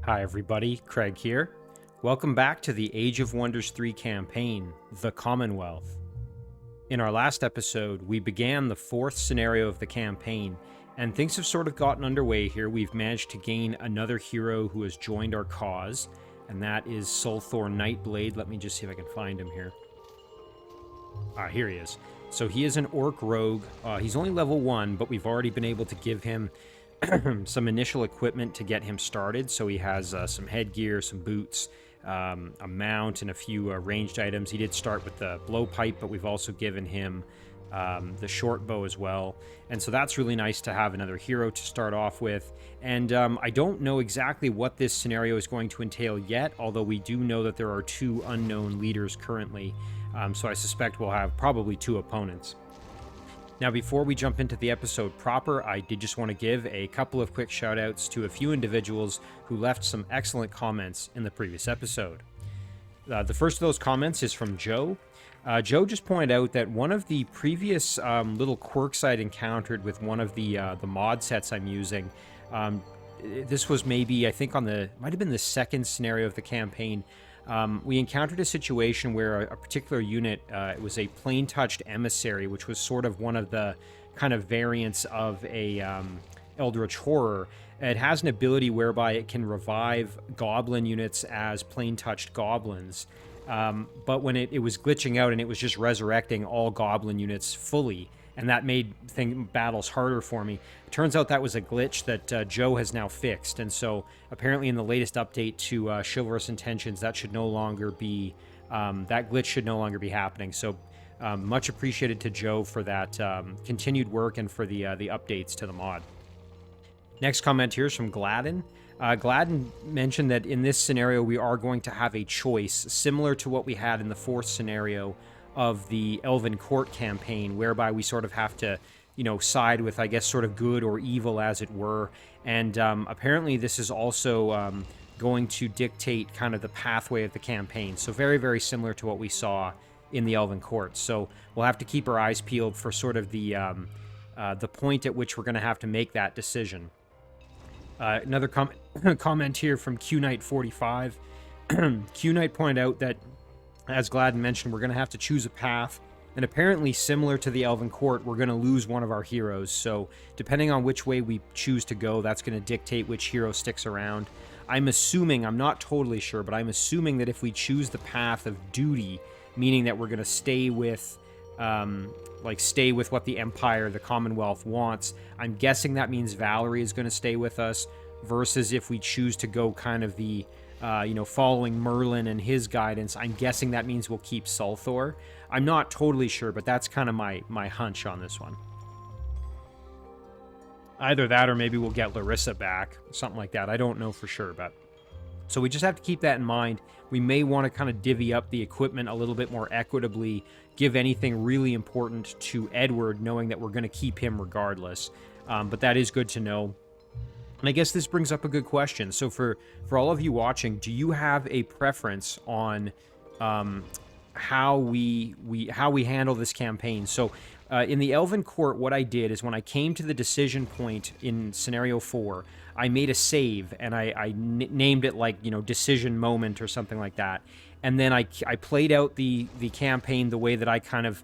Hi everybody, Craig here. Welcome back to the Age of Wonders 3 campaign, the Commonwealth. In our last episode, we began the 4th scenario of the campaign, and things have sort of gotten underway here. We've managed to gain another hero who has joined our cause, and that is Sulthor Nightblade. Let me just see if I can find him here. Here he is. So he is an Orc Rogue. He's only level 1, but we've already been able to give him some initial equipment to get him started. So he has some headgear, some boots, a mount, and a few ranged items. He did start with the blowpipe, but we've also given him the short bow as well. And so that's really nice to have another hero to start off with. And I don't know exactly what this scenario is going to entail yet, although we do know that there are 2 unknown leaders currently. So I suspect we'll have probably 2 opponents. Now, before we jump into the episode proper, I did just want to give a couple of quick shout-outs to a few individuals who left some excellent comments in the previous episode. The first of those comments is from Joe. Joe just pointed out that one of the previous little quirks I'd encountered with one of the mod sets I'm using, this was maybe, I think might have been the 2nd scenario of the campaign. We encountered a situation where a particular unit, it was a plain-touched emissary, which was sort of one of the kind of variants of a Eldritch Horror. It has an ability whereby it can revive goblin units as plain-touched goblins, but when it was glitching out and it was just resurrecting all goblin units fully, and that made battles harder for me. It turns out that was a glitch that Joe has now fixed, and so apparently in the latest update to Chivalrous Intentions, that should no longer be that glitch should no longer be happening. So much appreciated to Joe for that continued work and for the updates to the mod. Next comment here is from Gladden. Gladden mentioned that in this scenario we are going to have a choice similar to what we had in the 4th scenario of the Elven Court campaign, whereby we sort of have to, side with, I guess, sort of good or evil, as it were. And apparently this is also going to dictate kind of the pathway of the campaign. So very, very similar to what we saw in the Elven Court. So we'll have to keep our eyes peeled for sort of the point at which we're going to have to make that decision. Another comment here from QKnight45. QKnight pointed out that, as Gladden mentioned, we're going to have to choose a path, and apparently similar to the Elven Court, we're going to lose one of our heroes, so depending on which way we choose to go, that's going to dictate which hero sticks around. I'm assuming, I'm not totally sure, but I'm assuming that if we choose the path of duty, meaning that we're going to stay with what the Empire, the Commonwealth wants, I'm guessing that means Valerie is going to stay with us, versus if we choose to go kind of the following Merlin and his guidance, I'm guessing that means we'll keep Sulthor. I'm not totally sure, but that's kind of my hunch on this one. Either that or maybe we'll get Laryssa back, something like that. I don't know for sure, but... So we just have to keep that in mind. We may want to kind of divvy up the equipment a little bit more equitably, give anything really important to Edward, knowing that we're going to keep him regardless. But that is good to know. And I guess this brings up a good question. So for all of you watching, do you have a preference on how we handle this campaign? So in the Elven Court, what I did is when I came to the decision point in Scenario 4, I made a save, and I named it like, decision moment or something like that. And then I played out the campaign the way that I kind of,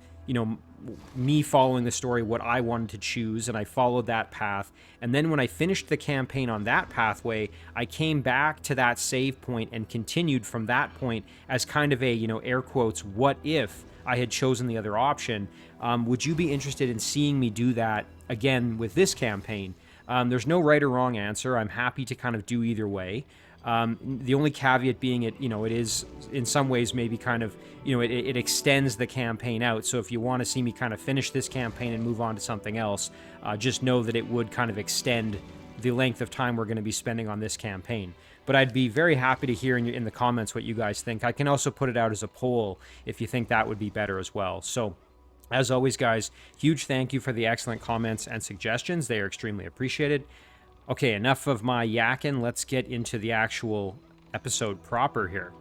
me following the story, what I wanted to choose, and I followed that path. And then when I finished the campaign on that pathway, I came back to that save point and continued from that point as kind of a, air quotes, what if I had chosen the other option. Would you be interested in seeing me do that again with this campaign? There's no right or wrong answer. I'm happy to kind of do either way. The only caveat being it is in some ways maybe kind of, it extends the campaign out. So if you want to see me kind of finish this campaign and move on to something else, just know that it would kind of extend the length of time we're going to be spending on this campaign. But I'd be very happy to hear in the comments what you guys think. I can also put it out as a poll if you think that would be better as well. So as always, guys, huge thank you for the excellent comments and suggestions. They are extremely appreciated. Okay, enough of my yakking. Let's get into the actual episode proper here.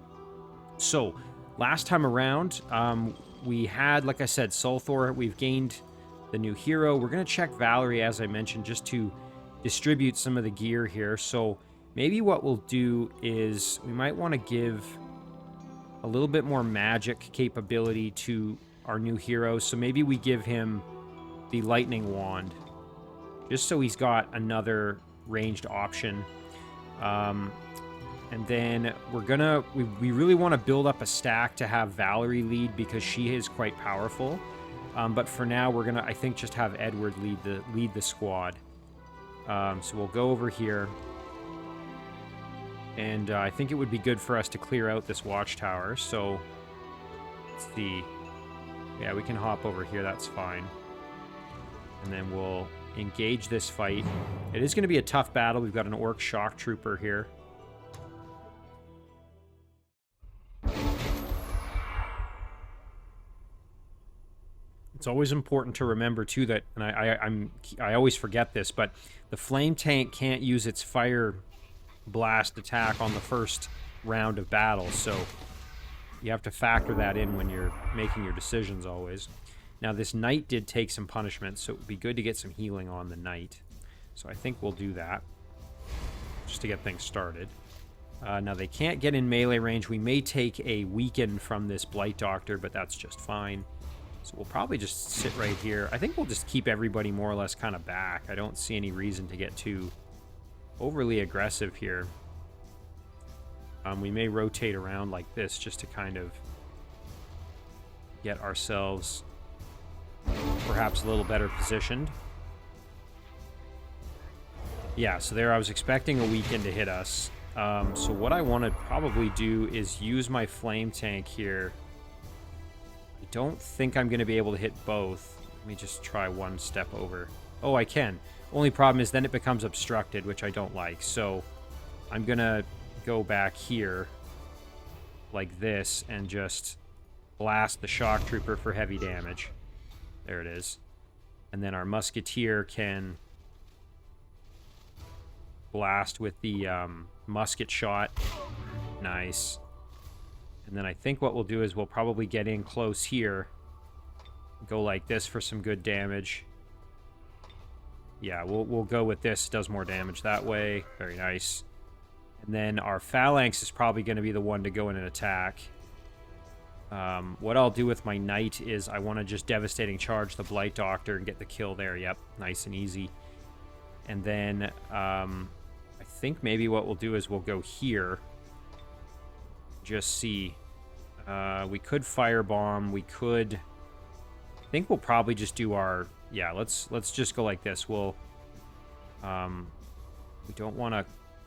So, last time around, we had, like I said, Sulthor. We've gained the new hero. We're going to check Valerie, as I mentioned, just to distribute some of the gear here. So, Maybe what we'll do is we might want to give a little bit more magic capability to our new hero. So maybe we give him the lightning wand, just so he's got another ranged option. And then we're gonna, we really want to build up a stack to have Valerie lead because she is quite powerful. But for now, we're gonna, I think, just have Edward lead the squad. So we'll go over here. And I think it would be good for us to clear out this watchtower. So let's see. Yeah, we can hop over here. That's fine. And then we'll engage this fight. It is going to be a tough battle. We've got an orc shock trooper here. It's always important to remember too that, and I always forget this, but the flame tank can't use its fire blast attack on the first round of battle, so you have to factor that in when you're making your decisions always. Now this knight did take some punishment, so it would be good to get some healing on the knight. So I think we'll do that, just to get things started. Now they can't get in melee range. We may take a weaken from this Blight Doctor, but that's just fine. So we'll probably just sit right here. I think we'll just keep everybody more or less kind of back. I don't see any reason to get too overly aggressive here. We may rotate around like this just to kind of get ourselves perhaps a little better positioned. Yeah, so there I was expecting a weaken to hit us. So what I want to probably do is use my flame tank here. I don't think I'm going to be able to hit both. Let me just try one step over. Oh, I can. Only problem is then it becomes obstructed, which I don't like. So I'm going to go back here like this and just blast the shock trooper for heavy damage. There it is. And then our musketeer can blast with the musket shot. Nice. And then I think what we'll do is we'll probably get in close here. Go like this for some good damage. Yeah, we'll go with this. It does more damage that way. Very nice. And then our phalanx is probably going to be the one to go in and attack. What I'll do with my knight is I want to just devastating charge the Blight Doctor and get the kill there. Yep, nice and easy. And then I think maybe what we'll do is we'll go here. Just see. We could firebomb. We could. I think we'll probably just do our. Yeah, let's just go like this. We'll. We don't want to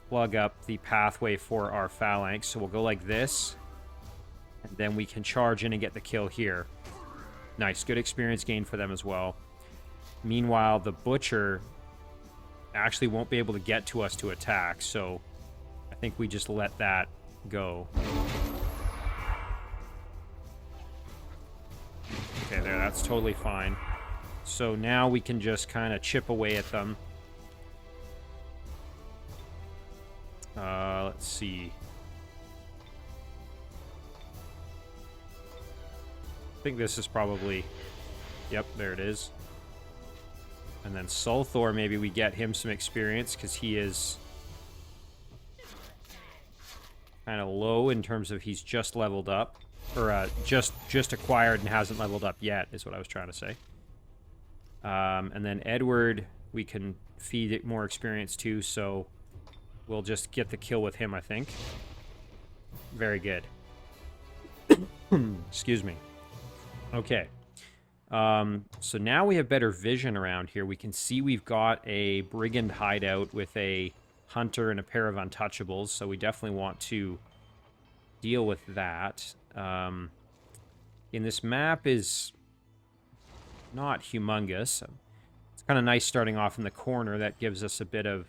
plug up the pathway for our phalanx, so we'll go like this, and then we can charge in and get the kill here. Nice, good experience gain for them as well. Meanwhile, the butcher actually won't be able to get to us to attack, so I think we just let that go. Okay, there, that's totally fine. So now we can just kind of chip away at them. Let's see. I think this is probably... Yep, there it is. And then Sulthor, maybe we get him some experience, because he is kind of low in terms of he's just leveled up. Or just acquired and hasn't leveled up yet, is what I was trying to say. And then Edward, we can feed it more experience too, so we'll just get the kill with him, I think. Very good. Excuse me. Okay. So now we have better vision around here. We can see we've got a brigand hideout with a hunter and a pair of untouchables, so we definitely want to deal with that. And this map is not humongous. It's kind of nice starting off in the corner. That gives us a bit of...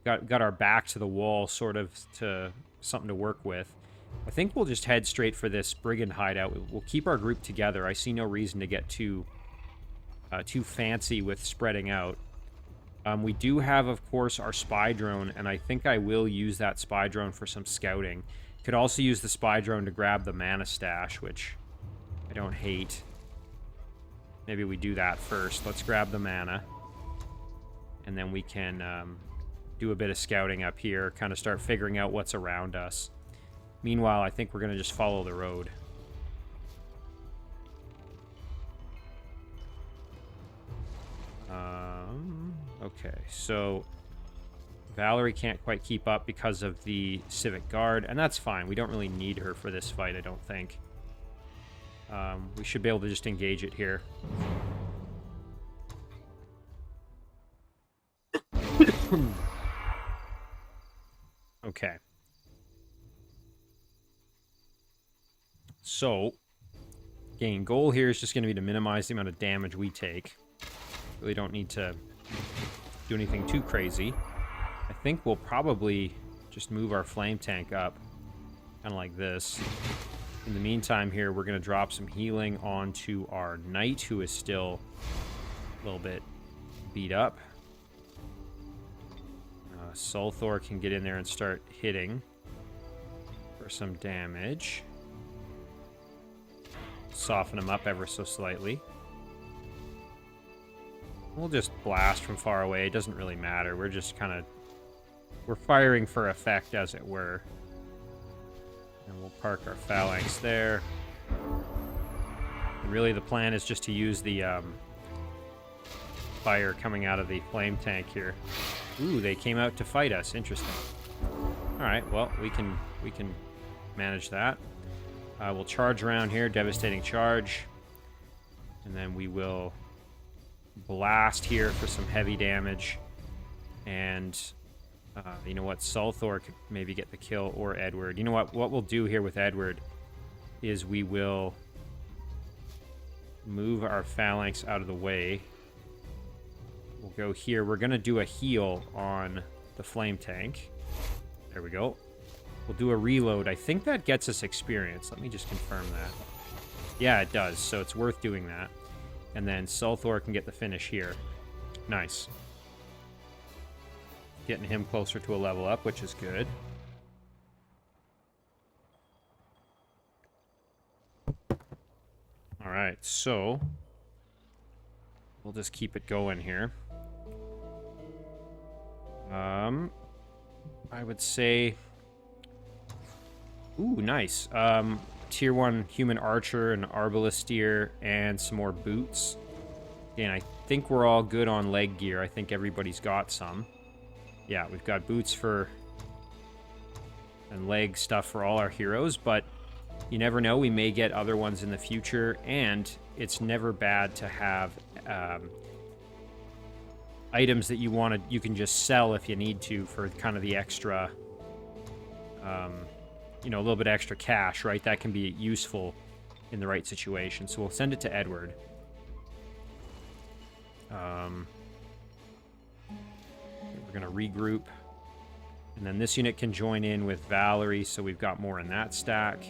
Got our back to the wall, sort of, to something to work with. I think we'll just head straight for this brigand hideout. We'll keep our group together. I see no reason to get too fancy with spreading out. We do have, of course, our spy drone, and I think I will use that spy drone for some scouting. Could also use the spy drone to grab the mana stash, which I don't hate. Maybe we do that first. Let's grab the mana. And then we can do a bit of scouting up here, kind of start figuring out what's around us. Meanwhile, I think we're going to just follow the road. Okay, so Valerie can't quite keep up because of the Civic Guard, and that's fine. We don't really need her for this fight, I don't think. We should be able to just engage it here. Okay. So, again, goal here is just going to be to minimize the amount of damage we take. Really don't need to do anything too crazy. I think we'll probably just move our flame tank up, kind of like this. In the meantime here, we're going to drop some healing onto our knight, who is still a little bit beat up. Sulthor can get in there and start hitting for some damage. Soften him up ever so slightly. We'll just blast from far away. It doesn't really matter. We're just kind of... we're firing for effect, as it were. And we'll park our phalanx there. And really the plan is just to use the fire coming out of the flame tank here. Ooh, they came out to fight us. Interesting. Alright, well, we can manage that. We'll charge around here, devastating charge. And then we will blast here for some heavy damage. And you know what? Sulthor could maybe get the kill, or Edward. You know what? What we'll do here with Edward is we will move our phalanx out of the way. We'll go here. We're going to do a heal on the flame tank. There we go. We'll do a reload. I think that gets us experience. Let me just confirm that. Yeah, it does. So it's worth doing that. And then Sulthor can get the finish here. Nice. Getting him closer to a level up, which is good. Alright, so we'll just keep it going here. I would say... ooh, nice. Tier 1 human archer, an arbalisteer, and some more boots. Again, I think we're all good on leg gear. I think everybody's got some. Yeah, we've got boots for... and leg stuff for all our heroes, but you never know. We may get other ones in the future, and it's never bad to have items that you can just sell if you need to for kind of the extra, you know, a little bit extra cash, right? That can be useful in the right situation. So we'll send it to Edward. We're going to regroup. And then this unit can join in with Valerie, so we've got more in that stack.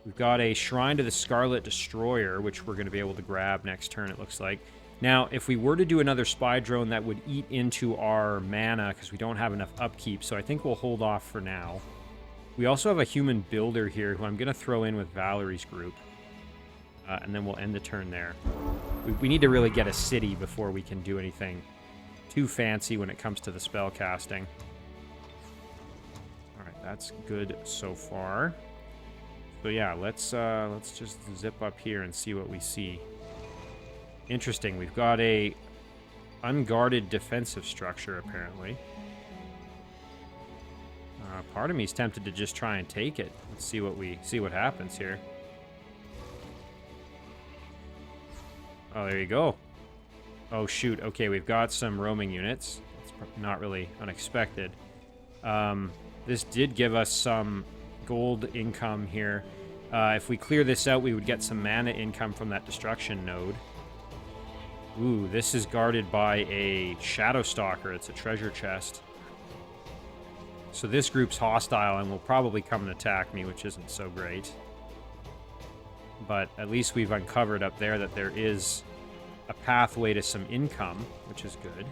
We've got a Shrine to the Scarlet Destroyer, which we're going to be able to grab next turn, it looks like. Now, if we were to do another spy drone, that would eat into our mana, because we don't have enough upkeep, so I think we'll hold off for now. We also have a human builder here, who I'm going to throw in with Valerie's group. And then we'll end the turn there. We need to really get a city before we can do anything too fancy when it comes to the spell casting. Alright, that's good so far. So yeah, let's just zip up here and see what we see. Interesting, we've got a unguarded defensive structure, apparently. Part of me is tempted to just try and take it. Let's see what happens here. Oh, there you go. Oh, shoot. Okay, we've got some roaming units. It's not really unexpected. This did give us some gold income here. If we clear this out, we would get some mana income from that destruction node. Ooh, this is guarded by a Shadow Stalker. It's a treasure chest. So this group's hostile and will probably come and attack me, which isn't so great. But at least we've uncovered up there that there is a pathway to some income, which is good.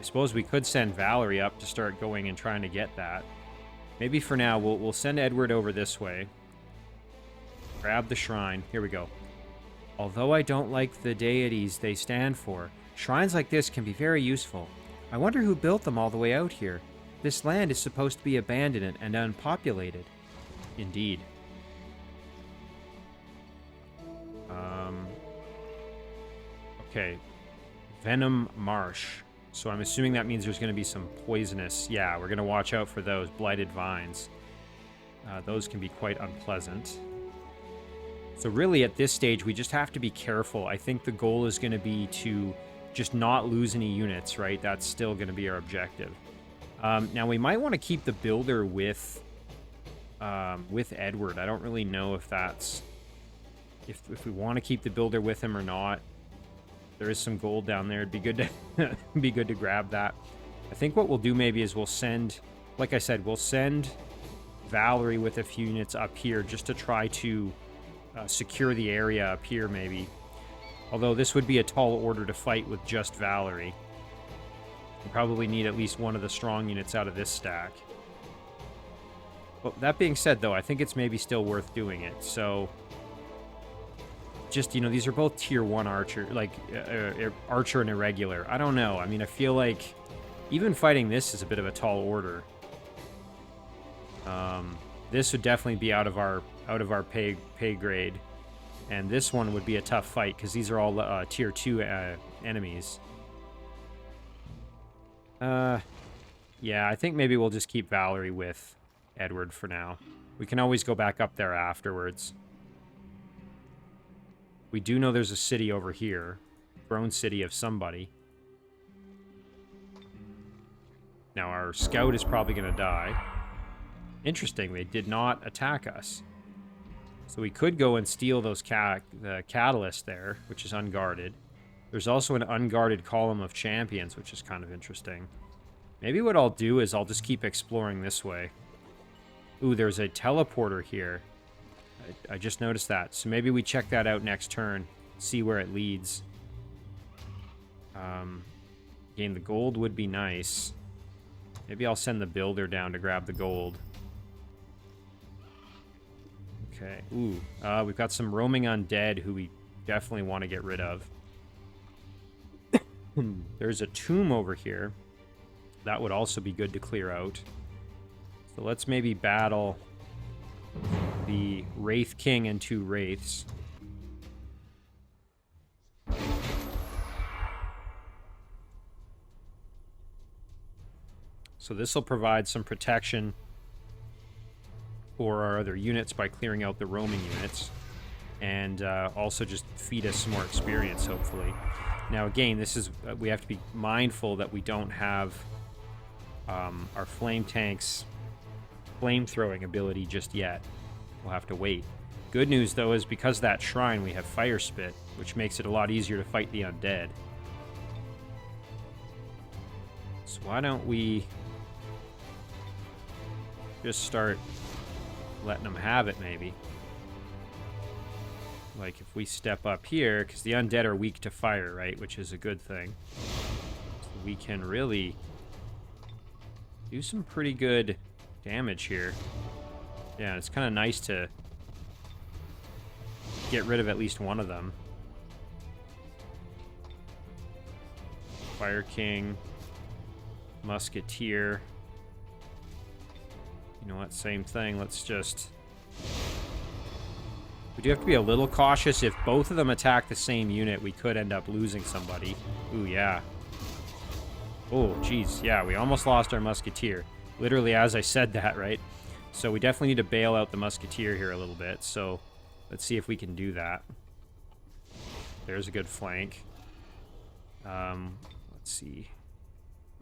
I suppose we could send Valerie up to start going and trying to get that. Maybe for now, we'll send Edward over this way. Grab the shrine. Here we go. Although I don't like the deities they stand for, shrines like this can be very useful. I wonder who built them all the way out here. This land is supposed to be abandoned and unpopulated. Indeed. Okay. Venom Marsh. So I'm assuming that means there's going to be some poisonous... Yeah, we're going to watch out for those blighted vines. Those can be quite unpleasant. So really, at this stage, we just have to be careful. I think the goal is going to be to just not lose any units, right? That's still going to be our objective. Now, we might want to keep the builder with Edward. I don't really know if that's... If we want to keep the builder with him or not. There is some gold down there. It'd be good to be good to grab that. I think what we'll do maybe is we'll send, like I said, we'll send Valerie with a few units up here just to try to secure the area up here maybe. Although this would be a tall order to fight with just Valerie. We probably need at least one of the strong units out of this stack. Well, that being said, though, I think it's maybe still worth doing it. So... just, you know, these are both tier 1 archer, like, archer and irregular. I don't know. I mean, I feel like even fighting this is a bit of a tall order. This would definitely be out of our pay grade. And this one would be a tough fight, because these are all tier 2 enemies. Yeah, I think maybe we'll just keep Valerie with Edward for now. We can always go back up there afterwards. We do know there's a city over here. Throne city of somebody. Now, our scout is probably going to die. Interesting, they did not attack us. So we could go and steal those the catalyst there, which is unguarded. There's also an unguarded column of champions, which is kind of interesting. Maybe what I'll do is I'll just keep exploring this way. Ooh, there's a teleporter here. I just noticed that. So maybe we check that out next turn. See where it leads. Again, the gold would be nice. Maybe I'll send the builder down to grab the gold. Okay. Ooh. We've got some roaming undead who we definitely want to get rid of. There's a tomb over here. That would also be good to clear out. So let's maybe battle... the Wraith King and 2 Wraiths. So this will provide some protection for our other units by clearing out the roaming units. And also just feed us some more experience, hopefully. Now again, this is we have to be mindful that we don't have our flame tank's flamethrowing ability just yet. We'll have to wait. Good news, though, is because of that shrine, we have Fire Spit, which makes it a lot easier to fight the undead. So why don't we just start letting them have it, maybe? Like, if we step up here, because the undead are weak to fire, right? Which is a good thing. So we can really do some pretty good damage here. Yeah, it's kind of nice to get rid of at least one of them. Fire King, Musketeer. You know what? Same thing. Let's just... We do have to be a little cautious. If both of them attack the same unit, we could end up losing somebody. Ooh, yeah. Oh, jeez. Yeah, we almost lost our Musketeer. Literally as I said that, right? So we definitely need to bail out the Musketeer here a little bit. So let's see if we can do that. There's a good flank. Let's see.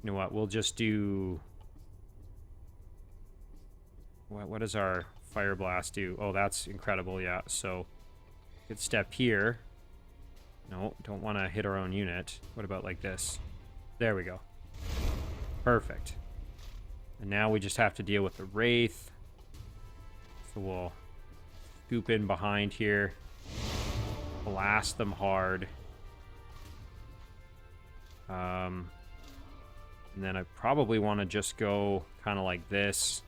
You know what? We'll just do... What does our Fire Blast do? Oh, that's incredible, yeah. So, good step here. No, don't want to hit our own unit. What about like this? There we go. Perfect. And now we just have to deal with the Wraith. So we'll scoop in behind here. Blast them hard. And then I probably want to just go kind of like this.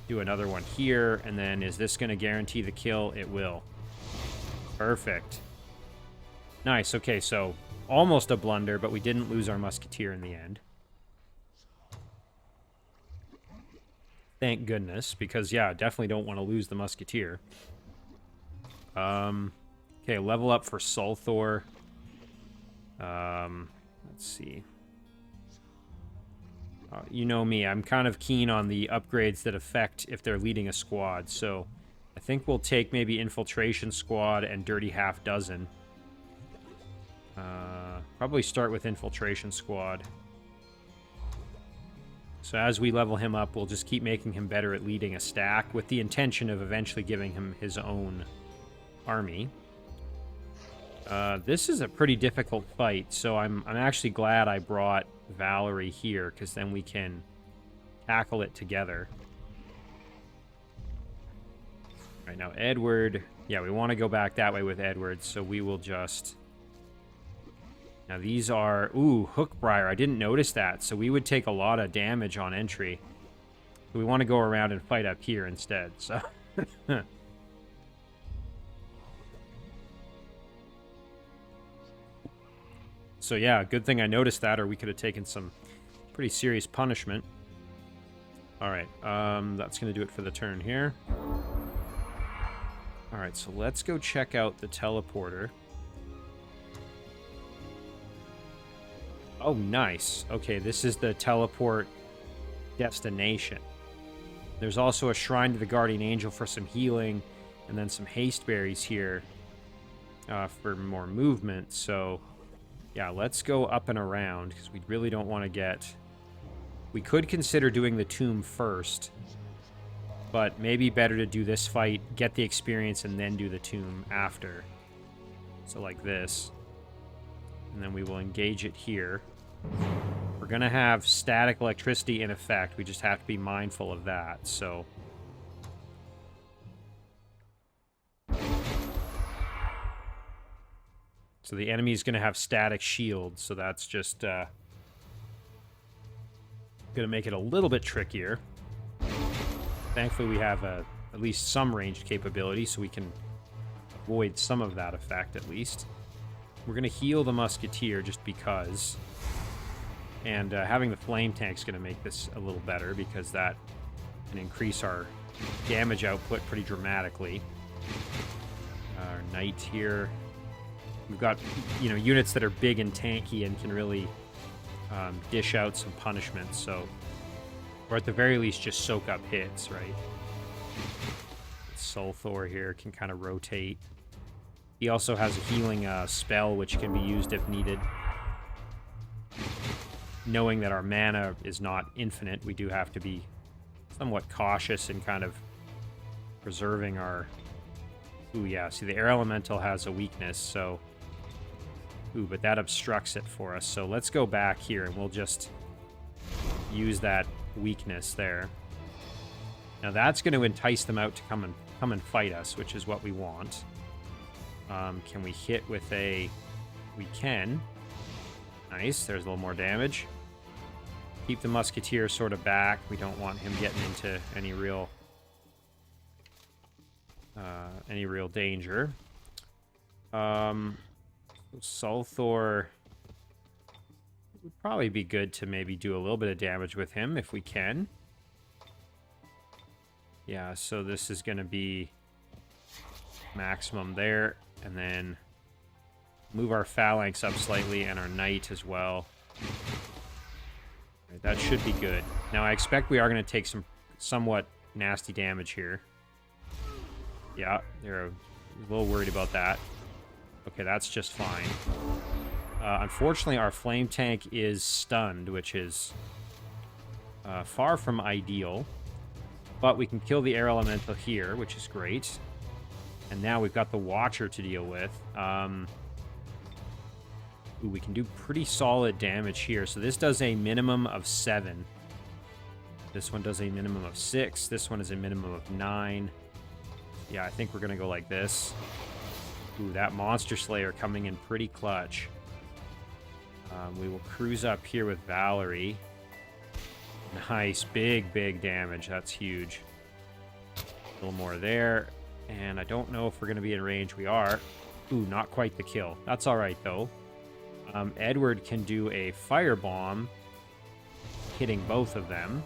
Do another one here, and then is this going to guarantee the kill? It will. Perfect. Nice. Okay, so almost a blunder, but we didn't lose our Musketeer in the end. Thank goodness, because, yeah, definitely don't want to lose the Musketeer. Okay, level up for Sulthor. Let's see. You know me, I'm kind of keen on the upgrades that affect if they're leading a squad, so I think we'll take maybe Infiltration Squad and Dirty Half Dozen. Probably start with Infiltration Squad. So as we level him up, we'll just keep making him better at leading a stack with the intention of eventually giving him his own army. This is a pretty difficult fight, so I'm actually glad I brought Valerie here, because then we can tackle it together. All right, now Edward. Yeah, we want to go back that way with Edward, so we will just... Now these are... Ooh, Hookbriar. I didn't notice that, so we would take a lot of damage on entry. We want to go around and fight up here instead, so... So yeah, good thing I noticed that, or we could have taken some pretty serious punishment. Alright, that's going to do it for the turn here. Alright, so let's go check out the teleporter. Oh, nice. Okay, this is the teleport destination. There's also a shrine to the Guardian Angel for some healing, and then some haste berries here for more movement, so... Yeah, let's go up and around, because we really don't want to get... We could consider doing the tomb first, but maybe better to do this fight, get the experience, and then do the tomb after. So like this. And then we will engage it here. We're going to have static electricity in effect. We just have to be mindful of that, so... So the enemy is going to have static shields, so that's just going to make it a little bit trickier. Thankfully, we have at least some ranged capability, so we can avoid some of that effect, at least. We're going to heal the Musketeer just because. And having the Flame Tank is going to make this a little better, because that can increase our damage output pretty dramatically. Our Knight here... We've got, you know, units that are big and tanky and can really dish out some punishments, so... Or at the very least, just soak up hits, right? Sulthor here can kind of rotate. He also has a healing spell, which can be used if needed. Knowing that our mana is not infinite, we do have to be somewhat cautious in kind of preserving our... Ooh, yeah, see, the Air Elemental has a weakness, so... Ooh, but that obstructs it for us. So let's go back here, and we'll just use that weakness there. Now that's going to entice them out to come and fight us, which is what we want. Can we hit with a... We can. Nice, there's a little more damage. Keep the Musketeer sort of back. We don't want him getting into any real danger. Sulthor would probably be good to maybe do a little bit of damage with him if we can. Yeah, so this is going to be maximum there, and then move our Phalanx up slightly and our Knight as well. Right, that should be good. Now I expect we are going to take some somewhat nasty damage here. Yeah, they're a little worried about that. Okay, that's just fine. Unfortunately, our Flame Tank is stunned, which is far from ideal. But we can kill the Air Elemental here, which is great. And now we've got the Watcher to deal with. Ooh, we can do pretty solid damage here. So this does a minimum of 7. This one does a minimum of 6. This one is a minimum of 9. Yeah, I think we're going to go like this. Ooh, that Monster Slayer coming in pretty clutch. We will cruise up here with Valerie. Nice, big damage. That's huge. A little more there. And I don't know if we're going to be in range. We are. Ooh, not quite the kill. That's all right, though. Edward can do a Firebomb, hitting both of them.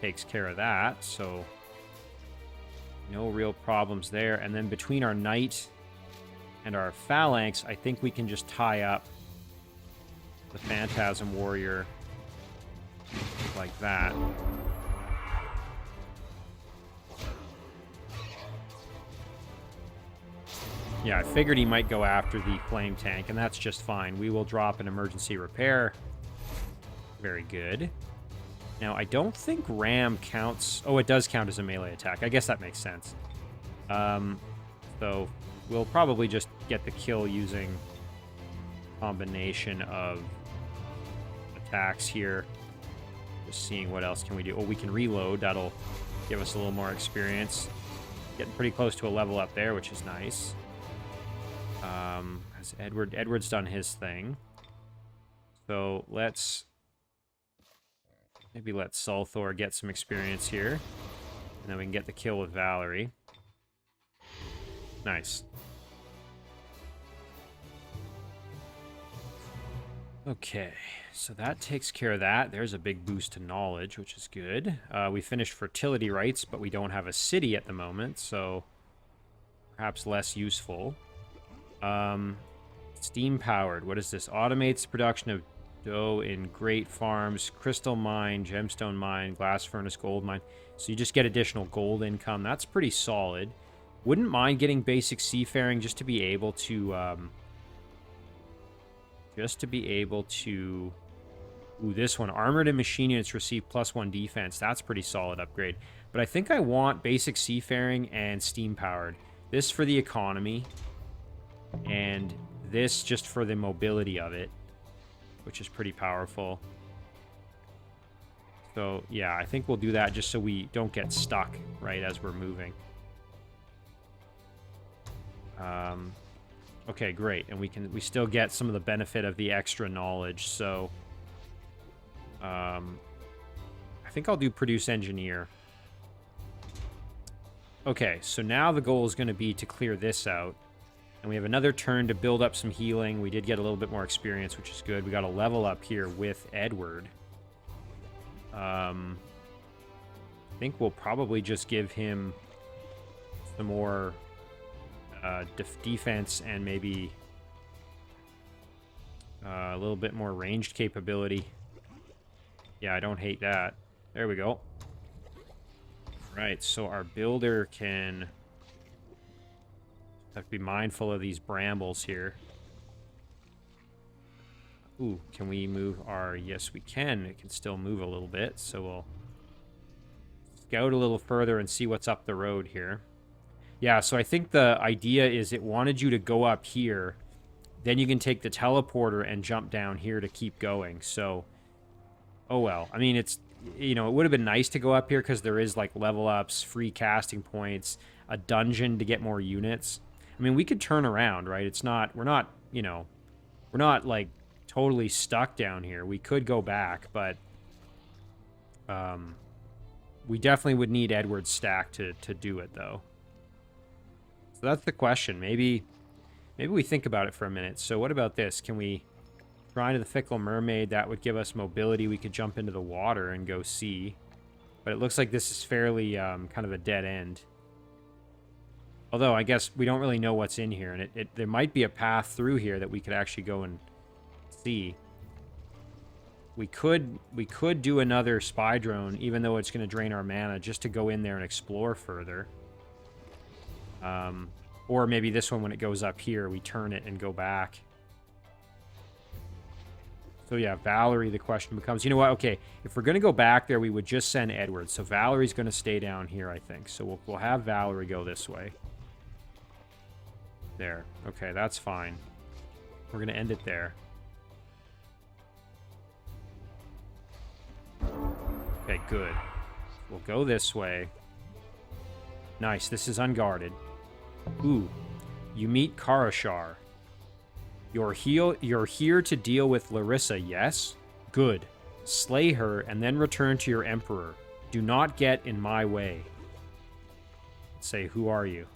takes care of that, so no real problems there. And then between our knight and our phalanx, I think we can just tie up the Phantasm Warrior like that. Yeah, I figured he might go after the flame tank, and that's just fine. We will drop an emergency repair. Very good. Now, I don't think ram counts... Oh, it does count as a melee attack. I guess that makes sense. So we'll probably just get the kill using a combination of attacks here. Just seeing what else can we do. Oh, we can reload. That'll give us a little more experience. Getting pretty close to a level up there, which is nice. As Edward's done his thing. So let's... Maybe let Sulthor get some experience here. And then we can get the kill with Valerie. Nice. Okay, so that takes care of that. There's a big boost to knowledge, which is good. We finished fertility rights, but we don't have a city at the moment, so perhaps less useful. Steam powered. What is this? Automates production of dough in great farms, crystal mine, gemstone mine, glass furnace, gold mine. So you just get additional gold income. That's pretty solid. Wouldn't mind getting basic seafaring just to be able to ooh, this one, armored and machine units receive +1 defense. That's pretty solid upgrade. But I think I want basic seafaring and steam powered. This for the economy, and this just for the mobility of it, which is pretty powerful. So yeah, I think we'll do that just so we don't get stuck right as we're moving. Okay, great, and we still get some of the benefit of the extra knowledge. So I think I'll do produce engineer. Okay, so now the goal is going to be to clear this out. And we have another turn to build up some healing. We did get a little bit more experience, which is good. We got a level up here with Edward. I think we'll probably just give him some more defense and maybe a little bit more ranged capability. Yeah, I don't hate that. There we go. Right, so our builder can... have to be mindful of these brambles here. Ooh, can we move our... Yes, we can. It can still move a little bit, so we'll scout a little further and see what's up the road here. Yeah, so I think the idea is it wanted you to go up here, then you can take the teleporter and jump down here to keep going, so... Oh well, I mean, it's... You know, it would have been nice to go up here because there is, like, level ups, free casting points, a dungeon to get more units. I mean, we could turn around, right? It's not... We're not, you know... We're not, like, totally stuck down here. We could go back, but... we definitely would need Edward's stack to do it, though. So that's the question. Maybe we think about it for a minute. So what about this? Can we... Shrine of the Fickle Mermaid, that would give us mobility. We could jump into the water and go see. But it looks like this is fairly kind of a dead end. Although, I guess we don't really know what's in here. And there might be a path through here that we could actually go and see. We could do another spy drone, even though it's going to drain our mana, just to go in there and explore further. Or maybe this one, when it goes up here, we turn it and go back. So yeah, Valerie, the question becomes, you know what, okay, if we're going to go back there, we would just send Edward. So Valerie's going to stay down here, I think. So we'll have Valerie go this way. There. Okay, that's fine. We're going to end it there. Okay, good. We'll go this way. Nice, this is unguarded. Ooh, you meet Karashar. You're here to deal with Laryssa, yes? Good. Slay her and then return to your emperor. Do not get in my way. Say, who are you?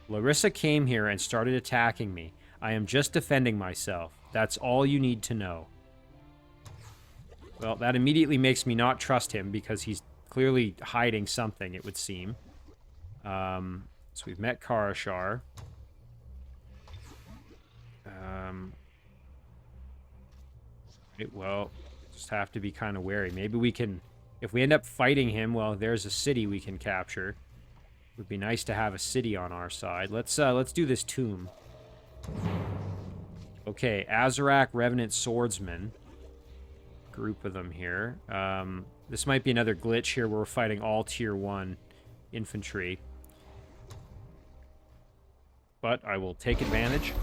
Laryssa came here and started attacking me. I am just defending myself. That's all you need to know. Well, that immediately makes me not trust him because he's clearly hiding something, it would seem. So we've met Karashar. Well, just have to be kind of wary. Maybe we can, if we end up fighting him, well, there's a city we can capture. It would be nice to have a city on our side. Let's do this tomb. Okay, Azarak Revenant Swordsman. Group of them here. This might be another glitch here where we're fighting all tier 1 infantry. But I will take advantage.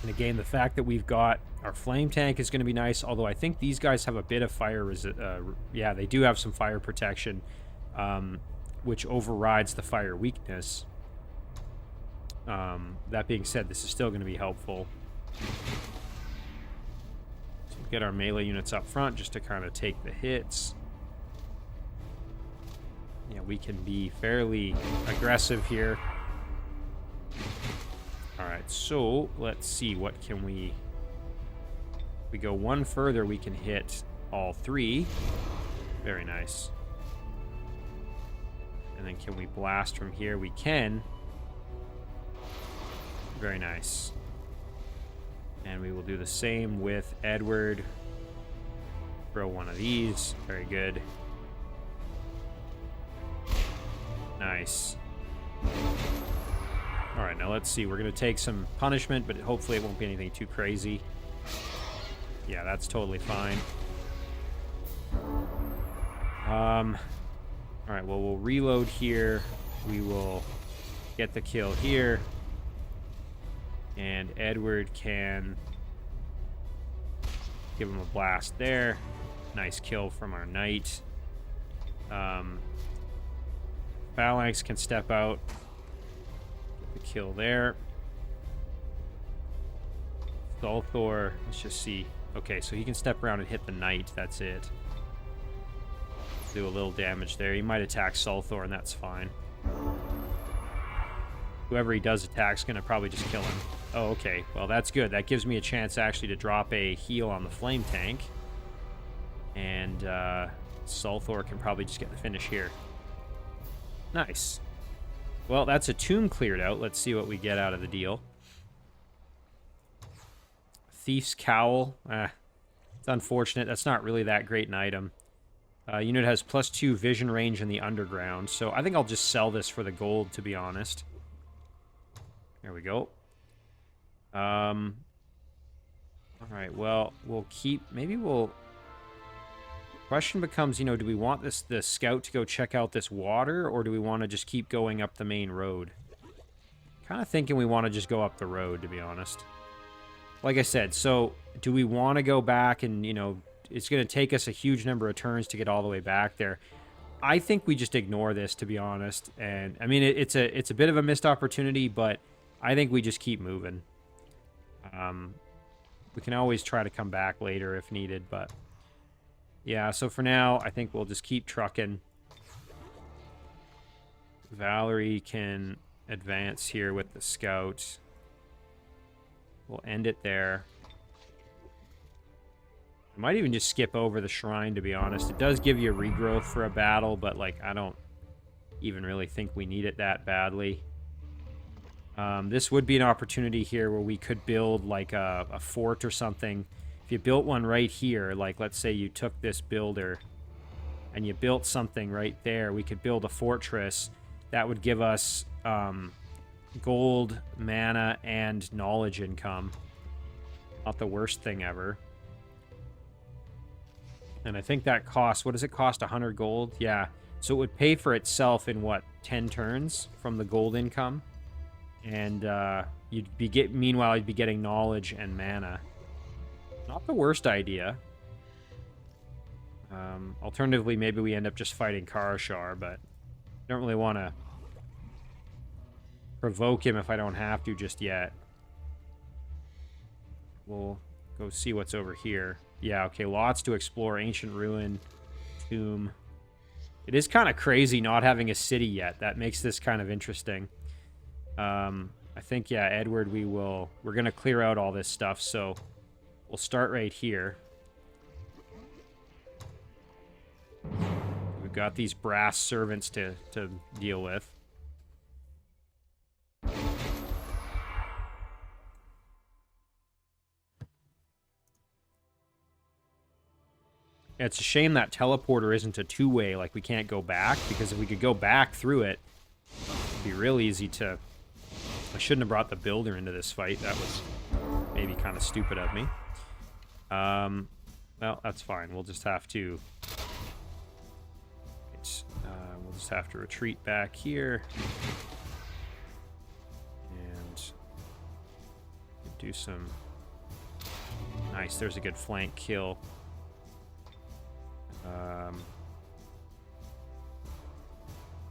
And again, the fact that we've got our flame tank is going to be nice, although I think these guys have a bit of fire yeah, they do have some fire protection, which overrides the fire weakness. That being said, this is still going to be helpful. So we'll get our melee units up front just to kind of take the hits. Yeah, we can be fairly aggressive here. Alright, so let's see, what can we... If we go one further, we can hit all 3. Very nice. And then can we blast from here? We can. Very nice. And we will do the same with Edward. Throw one of these. Very good. Nice. Alright, now let's see. We're going to take some punishment, but hopefully it won't be anything too crazy. Yeah, that's totally fine. Alright, well, we'll reload here. We will get the kill here. And Edward can give him a blast there. Nice kill from our knight. Phalanx can step out. Get the kill there. Thulthor, let's just see. Okay, so he can step around and hit the knight. That's it. Do a little damage there. He might attack Sulthor, and that's fine. Whoever he does attack is going to probably just kill him. Oh, okay. Well, that's good. That gives me a chance actually to drop a heal on the flame tank. And Sulthor can probably just get the finish here. Nice. Well, that's a tomb cleared out. Let's see what we get out of the deal. Thief's Cowl. It's unfortunate. That's not really that great an item. Unit has +2 vision range in the underground, so I think I'll just sell this for the gold, to be honest. There we go. Alright, well, we'll keep... Maybe we'll... Question becomes, you know, do we want the scout to go check out this water, or do we want to just keep going up the main road? Kind of thinking we want to just go up the road, to be honest. Like I said, so do we want to go back and, you know, it's going to take us a huge number of turns to get all the way back there. I think we just ignore this, to be honest. And, I mean, it's a bit of a missed opportunity, but I think we just keep moving. We can always try to come back later if needed, but... Yeah, so for now, I think we'll just keep trucking. Valerie can advance here with the scout. We'll end it there. I might even just skip over the shrine, to be honest. It does give you a regrowth for a battle, but, like, I don't even really think we need it that badly. This would be an opportunity here where we could build, like, a fort or something. If you built one right here, like, let's say you took this builder and you built something right there, we could build a fortress. That would give us gold, mana, and knowledge income. Not the worst thing ever. And I think that costs, what does it cost, 100 gold? Yeah, so it would pay for itself in, what, 10 turns from the gold income? And meanwhile, you'd be getting knowledge and mana. Not the worst idea. Alternatively, maybe we end up just fighting Karashar, but I don't really want to provoke him if I don't have to just yet. We'll go see what's over here. Yeah, okay, lots to explore. Ancient Ruin, Tomb. It is kind of crazy not having a city yet. That makes this kind of interesting. I think, yeah, Edward, we're going to clear out all this stuff, so... We'll start right here. We've got these brass servants to deal with. It's a shame that teleporter isn't a two-way, like we can't go back, because if we could go back through it, it'd be real easy to... I shouldn't have brought the builder into this fight. That was maybe kind of stupid of me. Well, that's fine. We'll just have to... we'll just have to retreat back here. And do some... Nice, there's a good flank kill.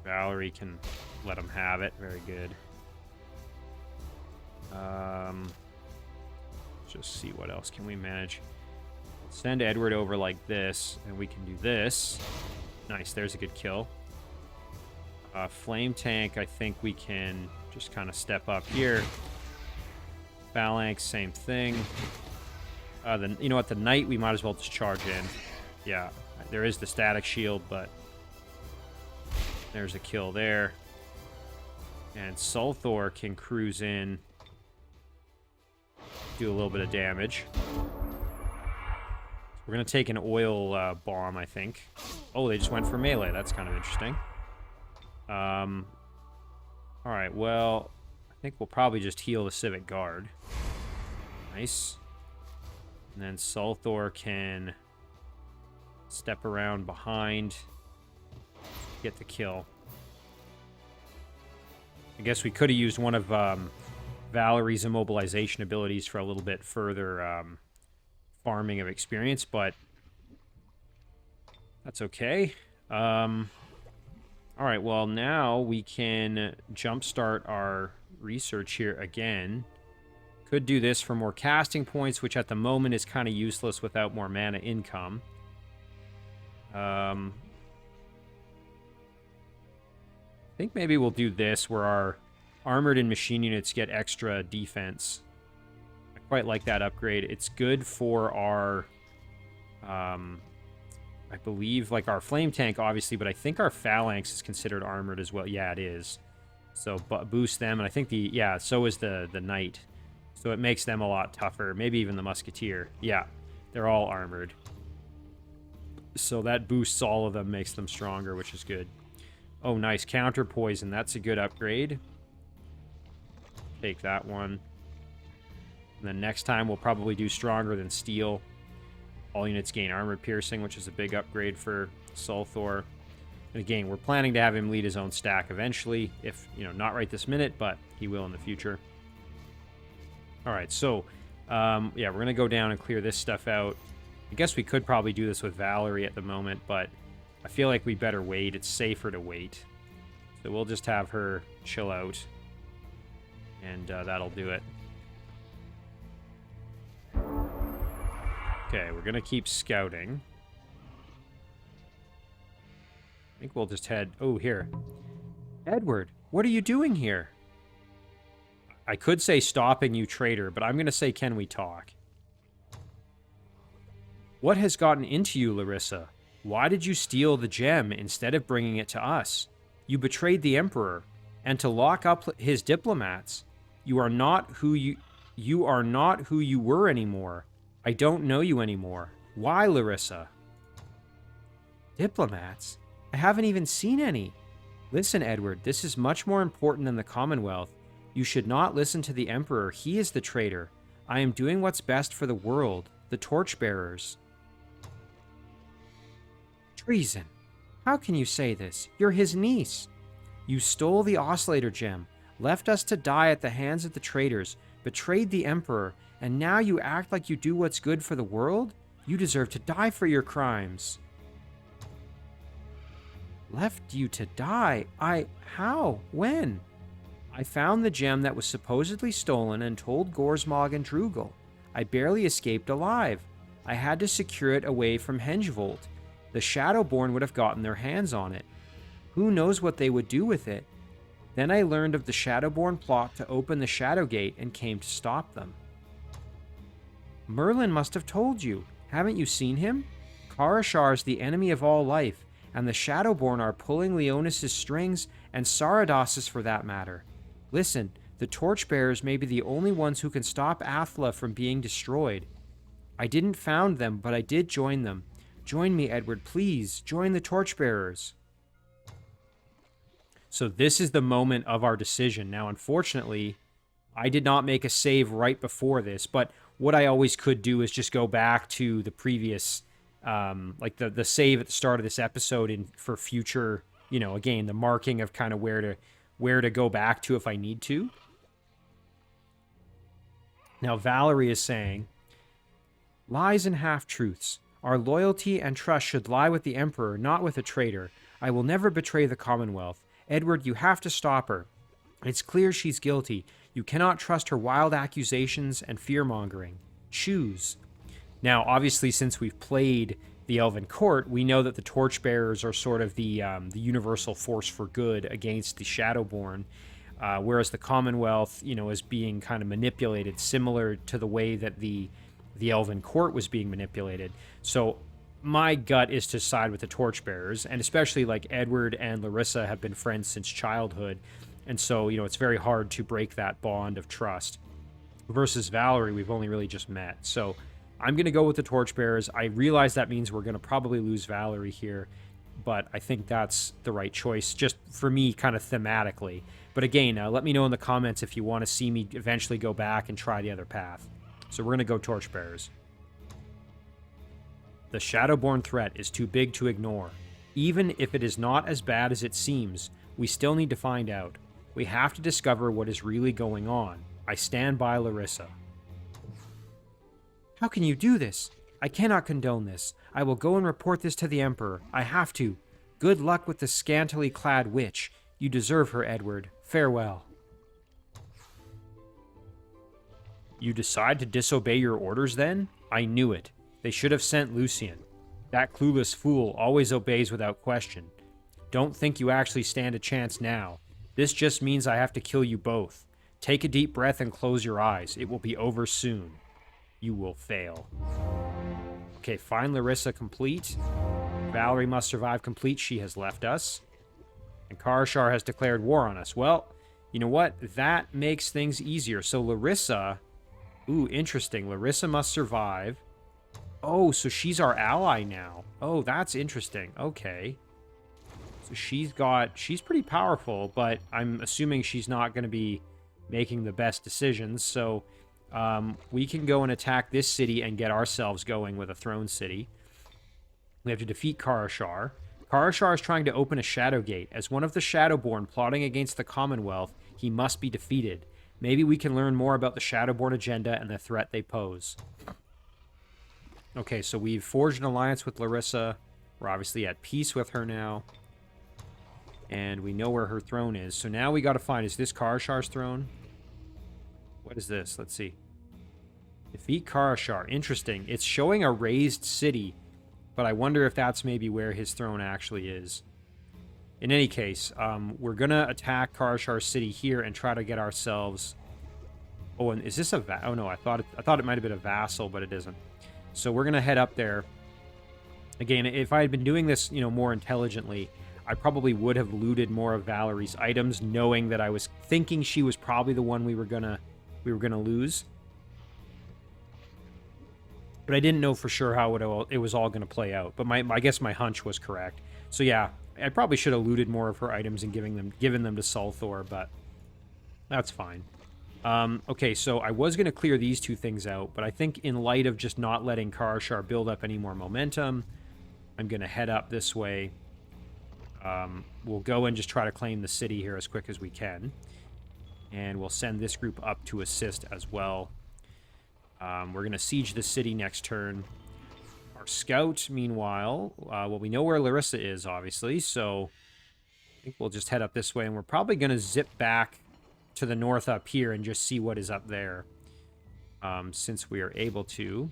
Valerie can let him have it. Very good. Just see what else can we manage. Send Edward over like this, and we can do this. Nice, there's a good kill. Flame tank, I think we can just kind of step up here. Phalanx, same thing. You know what, the knight we might as well just charge in. Yeah, there is the static shield, but there's a kill there. And Sulthor can cruise in, do a little bit of damage. We're going to take an oil bomb, I think. Oh, they just went for melee. That's kind of interesting. Alright, well, I think we'll probably just heal the Civic Guard. Nice. And then Sulthor can step around behind, get the kill. I guess we could have used one of Valerie's immobilization abilities for a little bit further farming of experience, but that's okay. Alright, well, now we can jumpstart our research here again. Could do this for more casting points, which at the moment is kind of useless without more mana income. I think maybe we'll do this, where our armored and machine units get extra defense. I quite like that upgrade. It's good for our, I believe, like our flame tank, obviously, but I think our phalanx is considered armored as well. Yeah, it is. So boost them, and I think so is the knight. So it makes them a lot tougher. Maybe even the musketeer. Yeah, they're all armored. So that boosts all of them, makes them stronger, which is good. Oh, nice. Counter poison. That's a good upgrade. Take that one. And then next time we'll probably do stronger than steel. All units gain armor piercing, which is a big upgrade for Sulthor. And again, we're planning to have him lead his own stack eventually. If, not right this minute, but he will in the future. Alright, so, yeah, we're going to go down and clear this stuff out. I guess we could probably do this with Valerie at the moment, but I feel like we better wait. It's safer to wait. So we'll just have her chill out, and that'll do it. Okay, we're going to keep scouting. I think we'll just head... Oh, here. Edward, what are you doing here? I could say stopping you, traitor, but I'm going to say, can we talk? What has gotten into you, Laryssa? Why did you steal the gem instead of bringing it to us? You betrayed the Emperor, and to lock up his diplomats. You are not who you were anymore. I don't know you anymore. Why, Laryssa? Diplomats? I haven't even seen any. Listen, Edward, this is much more important than the Commonwealth. You should not listen to the Emperor. He is the traitor. I am doing what's best for the world, the torchbearers. Treason. How can you say this? You're his niece. You stole the oscillator gem, left us to die at the hands of the traitors, betrayed the Emperor, and now you act like you do what's good for the world? You deserve to die for your crimes. Left you to die? How? When? I found the gem that was supposedly stolen and told Gorsmog and Drugel. I barely escaped alive. I had to secure it away from Hengevold. The Shadowborn would have gotten their hands on it. Who knows what they would do with it? Then I learned of the Shadowborn plot to open the Shadowgate and came to stop them. Merlin must have told you. Haven't you seen him? Karashar's the enemy of all life, and the Shadowborn are pulling Leonis' strings, and Sarados' for that matter. Listen, the Torchbearers may be the only ones who can stop Athla from being destroyed. I didn't found them, but I did join them. Join me, Edward, please. Join the Torchbearers. So this is the moment of our decision. Now, unfortunately, I did not make a save right before this, but what I always could do is just go back to the previous, like the save at the start of this episode for future, again, the marking of kind of where to go back to if I need to. Now, Valerie is saying, lies and half-truths. Our loyalty and trust should lie with the Emperor, not with a traitor. I will never betray the Commonwealth. Edward, you have to stop her. It's clear she's guilty. You cannot trust her wild accusations and fear-mongering. Choose. Now, obviously, since we've played the Elven Court, we know that the Torchbearers are sort of the universal force for good against the Shadowborn, whereas the Commonwealth, is being kind of manipulated, similar to the way that the Elven Court was being manipulated. So my gut is to side with the Torchbearers, and especially like Edward and Laryssa have been friends since childhood, and so, it's very hard to break that bond of trust. Versus Valerie, we've only really just met. So I'm going to go with the Torchbearers. I realize that means we're going to probably lose Valerie here, but I think that's the right choice, just for me, kind of thematically. But again, let me know in the comments if you want to see me eventually go back and try the other path. So we're going to go Torchbearers. The Shadowborn threat is too big to ignore. Even if it is not as bad as it seems, we still need to find out. We have to discover what is really going on. I stand by Laryssa. How can you do this? I cannot condone this. I will go and report this to the Emperor. I have to. Good luck with the scantily clad witch. You deserve her, Edward. Farewell. You decide to disobey your orders, then? I knew it. They should have sent Lucian. That clueless fool always obeys without question. Don't think you actually stand a chance now. This just means I have to kill you both. Take a deep breath and close your eyes. It will be over soon. You will fail. Okay, find Laryssa complete. Valerie must survive complete. She has left us. And Karashar has declared war on us. Well, you know what? That makes things easier. So Laryssa... Ooh, interesting. Laryssa must survive. Oh, so she's our ally now. Oh, that's interesting. Okay. So she's pretty powerful, but I'm assuming she's not going to be making the best decisions. So we can go and attack this city and get ourselves going with a throne city. We have to defeat Karashar. Karashar is trying to open a shadow gate. As one of the Shadowborn plotting against the Commonwealth, he must be defeated. Maybe we can learn more about the Shadowborn agenda and the threat they pose. Okay, so we've forged an alliance with Laryssa. We're obviously at peace with her now. And we know where her throne is. So now we got to find, is this Karashar's throne? What is this? Let's see. Defeat Karashar. Interesting. It's showing a raised city, but I wonder if that's maybe where his throne actually is. In any case, we're going to attack Karashar's city here and try to get ourselves... Oh, and is this a... Oh, no, I thought it might have been a vassal, but it isn't. So we're going to head up there. Again, if I had been doing this, more intelligently, I probably would have looted more of Valerie's items, knowing that I was thinking she was probably the one we were gonna lose. But I didn't know for sure how it was all gonna play out. But I guess my hunch was correct. So yeah, I probably should have looted more of her items and given them to Sulthor, but that's fine. Okay, so I was gonna clear these two things out, but I think in light of just not letting Karashar build up any more momentum, I'm gonna head up this way. We'll go and just try to claim the city here as quick as we can. And we'll send this group up to assist as well. We're going to siege the city next turn. Our scout, meanwhile, well, we know where Laryssa is, obviously, so I think we'll just head up this way, and we're probably going to zip back to the north up here and just see what is up there, since we are able to.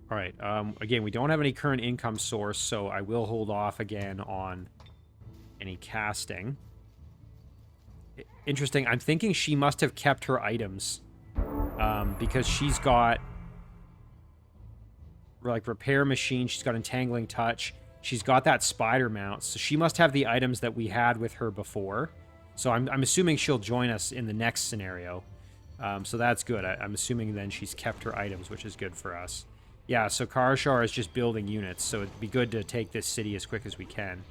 All right, again, we don't have any current income source, so I will hold off again on any casting. Interesting, I'm thinking she must have kept her items. because she's got like repair machine, she's got entangling touch, she's got that spider mount, so she must have the items that we had with her before. So I'm assuming she'll join us in the next scenario. So that's good. I'm assuming then she's kept her items, which is good for us. Yeah, so Karashar is just building units, so it'd be good to take this city as quick as we can.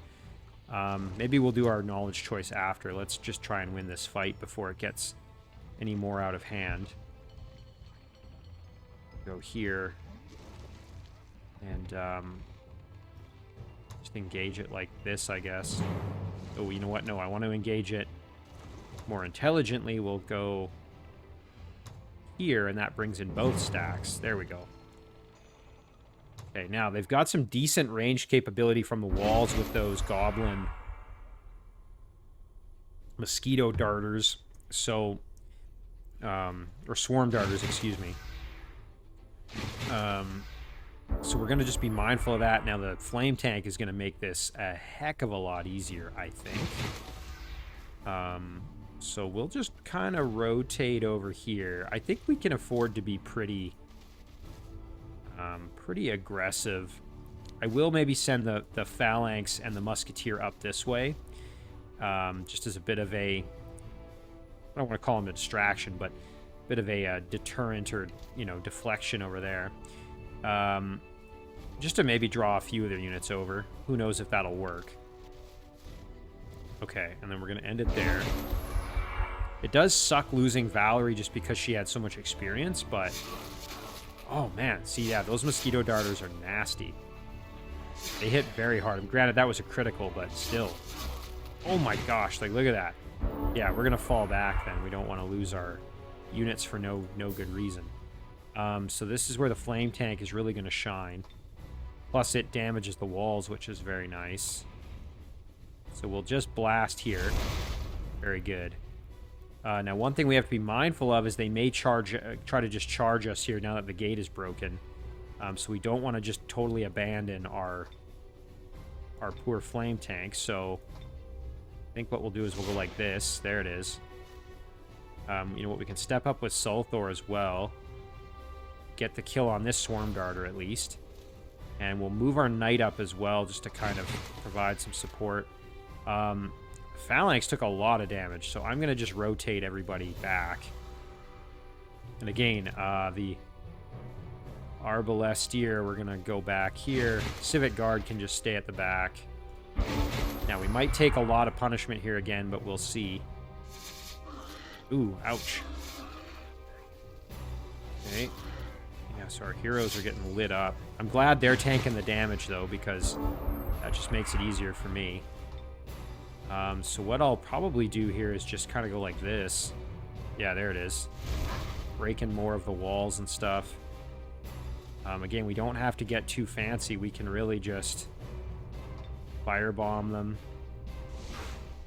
Maybe we'll do our knowledge choice after. Let's just try and win this fight before it gets any more out of hand. Go here. And just engage it like this, I guess. Oh, you know what? No, I want to engage it more intelligently. We'll go here, and that brings in both stacks. There we go. Okay, now they've got some decent range capability from the walls with those goblin mosquito darters. So, or swarm darters, excuse me. So we're going to just be mindful of that. Now the flame tank is going to make this a heck of a lot easier, I think. So we'll just kind of rotate over here. I think we can afford to be pretty aggressive. I will maybe send the phalanx and the musketeer up this way, just as a bit of a, I don't want to call them a distraction, but a bit of a deterrent or, you know, deflection over there. Just to maybe draw a few of their units over. Who knows if that'll work. Okay, and then we're going to end it there. It does suck losing Valerie just because she had so much experience, but... Oh, man. See, yeah, those mosquito darters are nasty. They hit very hard. Granted, that was a critical, but still. Oh my gosh, like, look at that. Yeah, we're going to fall back then. We don't want to lose our units for no good reason. So this is where the flame tank is really going to shine. Plus it damages the walls, which is very nice. So we'll just blast here. Very good. Now one thing we have to be mindful of is they may try to just charge us here now that the gate is broken. So we don't want to just totally abandon our poor flame tank. So I think what we'll do is we'll go like this. There it is. You know what, we can step up with Sulthor as well. Get the kill on this Swarm Darter at least. And we'll move our Knight up as well just to kind of provide some support. Phalanx took a lot of damage, so I'm going to just rotate everybody back. And again, the Arbalestier, we're going to go back here. Civic Guard can just stay at the back. Now, we might take a lot of punishment here again, but we'll see. Ooh, ouch. Okay. Yeah, so our heroes are getting lit up. I'm glad they're tanking the damage, though, because that just makes it easier for me. So what I'll probably do here is just kind of go like this. Yeah, there it is. Breaking more of the walls and stuff. Again, we don't have to get too fancy. We can really just firebomb them.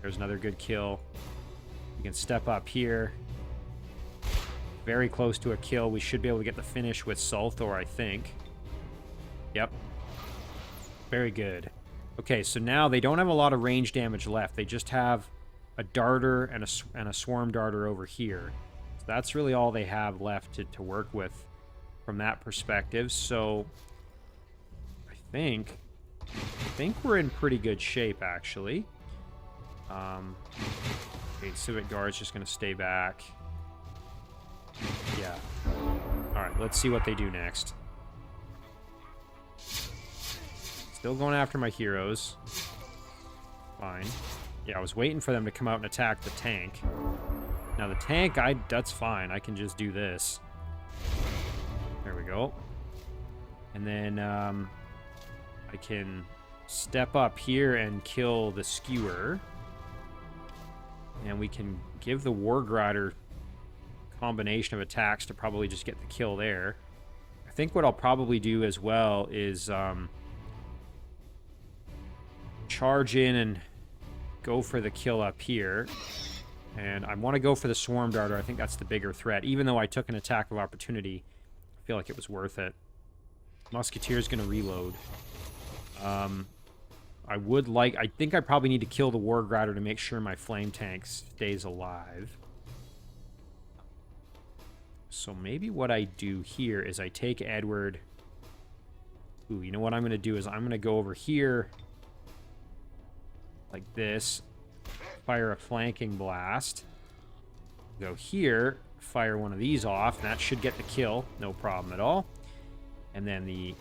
There's another good kill. We can step up here. Very close to a kill. We should be able to get the finish with Sulthor, I think. Yep. Very good. Okay, so now they don't have a lot of range damage left. They just have a darter and a swarm darter over here. So that's really all they have left to work with from that perspective. So I think we're in pretty good shape, actually. Okay, Civic Guard's just going to stay back. Yeah. Alright, let's see what they do next. Still going after my heroes. Fine. Yeah, I was waiting for them to come out and attack the tank. Now the tank, that's fine. I can just do this. There we go. And then I can step up here and kill the skewer. And we can give the Wargrider combination of attacks to probably just get the kill there. I think what I'll probably do as well is charge in and go for the kill up here. And I want to go for the Swarm Darter. I think that's the bigger threat. Even though I took an attack of opportunity, I feel like it was worth it. Musketeer's going to reload. I think I probably need to kill the Wargrider to make sure my flame tank stays alive. So maybe what I do here is I take Edward. Ooh, you know what I'm going to do is I'm going to go over here like this, fire a flanking blast, go here, fire one of these off, and that should get the kill, no problem at all. And then the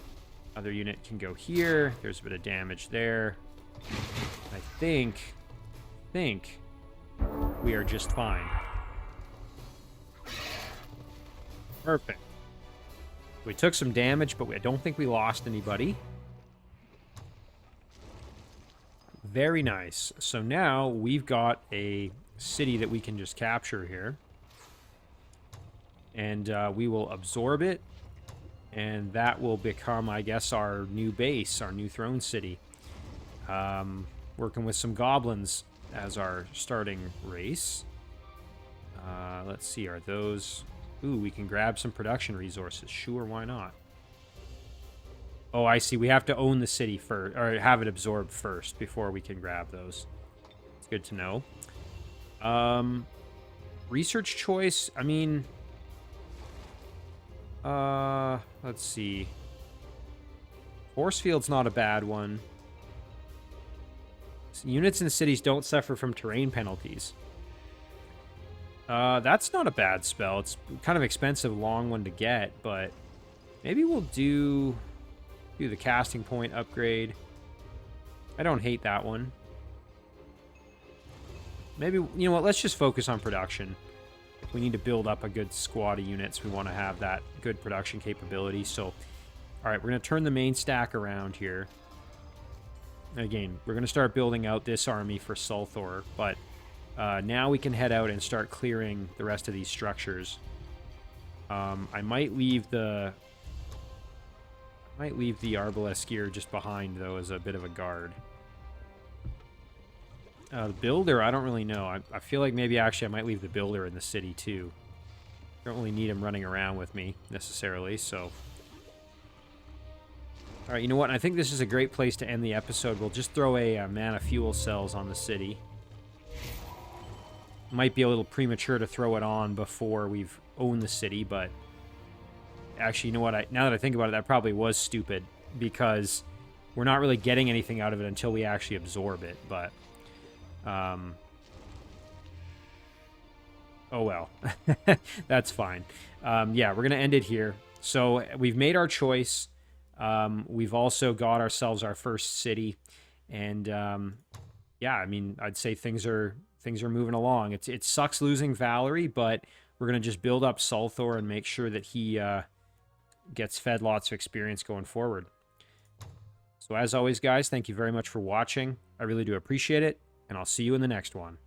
other unit can go here. There's a bit of damage there. I think we are just fine. Perfect. We took some damage, but I don't think we lost anybody. Very nice. So now we've got a city that we can just capture here. And we will absorb it. And that will become, I guess, our new base, our new throne city. Working with some goblins as our starting race. Let's see, are those... Ooh, we can grab some production resources. Sure, why not? Oh, I see. We have to own the city first, or have it absorbed first before we can grab those. It's good to know. Research choice, I mean... let's see. Force field's not a bad one. Units in cities don't suffer from terrain penalties. That's not a bad spell. It's kind of expensive, long one to get, but maybe we'll do the casting point upgrade. I don't hate that one. Maybe, you know what, let's just focus on production. We need to build up a good squad of units. We want to have that good production capability. So, all right, we're going to turn the main stack around here. Again, we're going to start building out this army for Sulthor, but now we can head out and start clearing the rest of these structures. I might leave the Arbalesque just behind, though, as a bit of a guard. The Builder, I don't really know. I feel like maybe actually I might leave the Builder in the city, too. Don't really need him running around with me, necessarily, so... Alright, you know what? I think this is a great place to end the episode. We'll just throw a mana fuel cells on the city. Might be a little premature to throw it on before we've owned the city, but... Actually, you know what? Now that I think about it, that probably was stupid, because we're not really getting anything out of it until we actually absorb it, but... oh well. That's fine. Yeah, we're going to end it here. So, we've made our choice. We've also got ourselves our first city, and yeah, I mean, I'd say things are moving along. It sucks losing Valerie, but we're gonna just build up Sulthor and make sure that he gets fed lots of experience going forward. So as always, guys, thank you very much for watching. I really do appreciate it, and I'll see you in the next one.